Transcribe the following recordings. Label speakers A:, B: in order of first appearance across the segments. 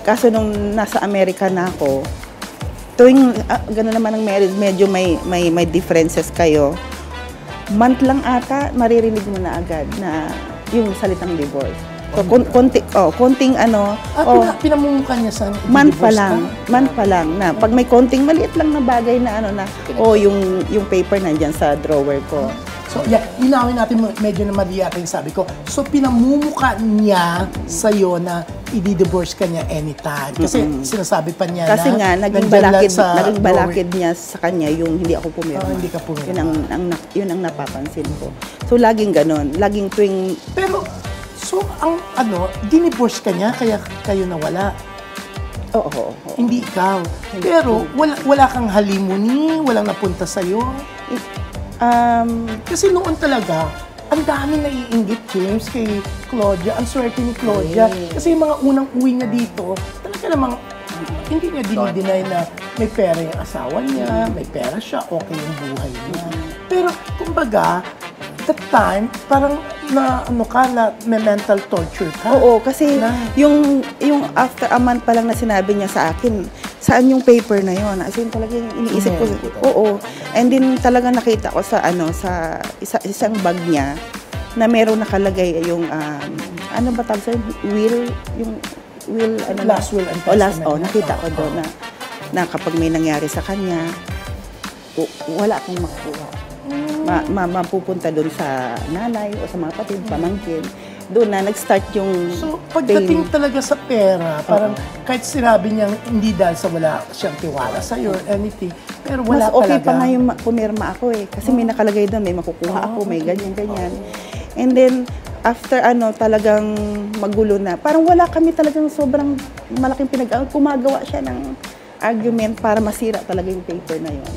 A: Kaso nung nasa Amerika na ako, tuwing gano'n naman ang marriage, medyo may differences kayo. Month lang ata, maririnig mo na agad na yung salitang divorce. So, konting ano...
B: pinamumukan niya sa
A: month pa lang na pag may konting maliit lang na bagay na ano na, yung paper nandyan sa drawer ko.
B: So, yeah, linawin natin medyo na mali yata yung sabi ko. So, pinamumuka niya sa'yo na i-divorce ka niya anytime. Kasi sinasabi pa niya
A: kasi
B: na...
A: Kasi nga, naging balakid niya sa kanya yung hindi ako pumirma.
B: Hindi ka pumirma.
A: Yun ang napapansin ko. So, laging ganon. Laging tuwing...
B: Pero, so, ang dinivorce ka niya, kaya kayo nawala.
A: Oo.
B: Hindi ikaw. Pero, wala kang halimuni, walang napunta sa'yo. Kasi noon talaga, ang dami naiinggit, James, kay Claudia. Ang swerte ni Claudia. Kasi yung mga unang uwi niya dito, talaga namang hindi niya dinideny na may pera yung asawa niya, may pera siya, okay yung buhay niya. Pero, kumbaga, that time, parang may mental torture ka.
A: Oo, kasi yung after a month pa lang na sinabi niya sa akin, saan yung paper na yon? As in, talaga iniisip ko. Oo. And then talaga nakita ko sa isang bag niya na meron nakalagay yung ano ba tawag sa will,
B: last will and testament.
A: Nakita ko doon na kapag may nangyari sa kanya, wala akong makukuha. Mapupunta doon sa nanay o sa mga kapatid, pamangkin. Doon na nag-start yung
B: So, pagdating talaga sa pera, parang kahit sinabi niyang hindi dahil sa wala siyang tiwala sa'yo or anything, pero wala
A: mas okay
B: talaga.
A: pa nga yung pumirma ako eh. Kasi may nakalagay doon, may makukuha ako, may ganyan. And then, after talagang magulo na, parang wala kami talagang sobrang malaking gumagawa siya ng argument para masira talaga yung paper na yon.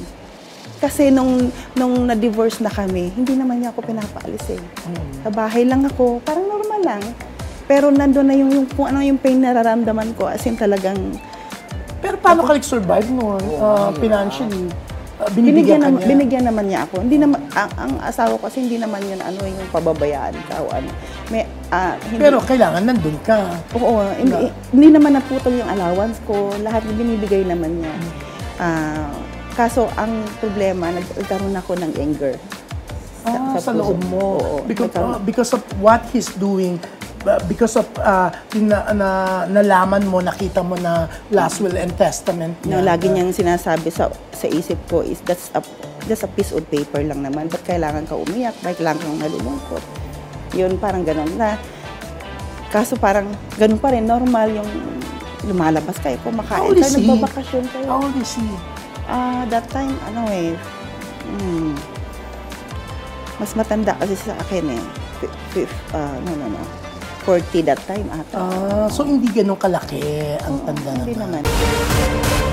A: Kasi nung na-divorce na kami, hindi naman niya ako pinapaalis eh. Sa bahay lang ako, parang normal lang. Pero nandun na yung kung ano yung pain na nararamdaman ko, as in talagang...
B: Pero paano ka survive noon? Financially? Binigyan
A: naman niya ako. Hindi naman, ang asawa ko kasi hindi naman yun yung pababayaan ka o ano.
B: Pero kailangan nandun ka.
A: Oo, hindi naman naputol yung allowance ko. Lahat binibigay naman niya. Kaso, ang problema, nagkaroon ako ng anger.
B: Sa loob mo.
A: Oo,
B: because of what he's doing, because of nalaman mo, nakita mo na last will and testament niya.
A: Lagi niyang sinasabi sa isip ko is, that's a piece of paper lang naman. Ba't kailangan ka umiyak? Ba't kailangan kang nalulungkot? Yun, parang gano'n na. Kaso parang gano'n pa rin, normal yung lumalabas kayo, kumakain kayo, nagbabakasyon kayo.
B: How old is he?
A: That time, mas matanda kasi sa akin eh. 40 that time ata.
B: So hindi ganun kalaki ang tanda
A: Hindi
B: naman.
A: naman.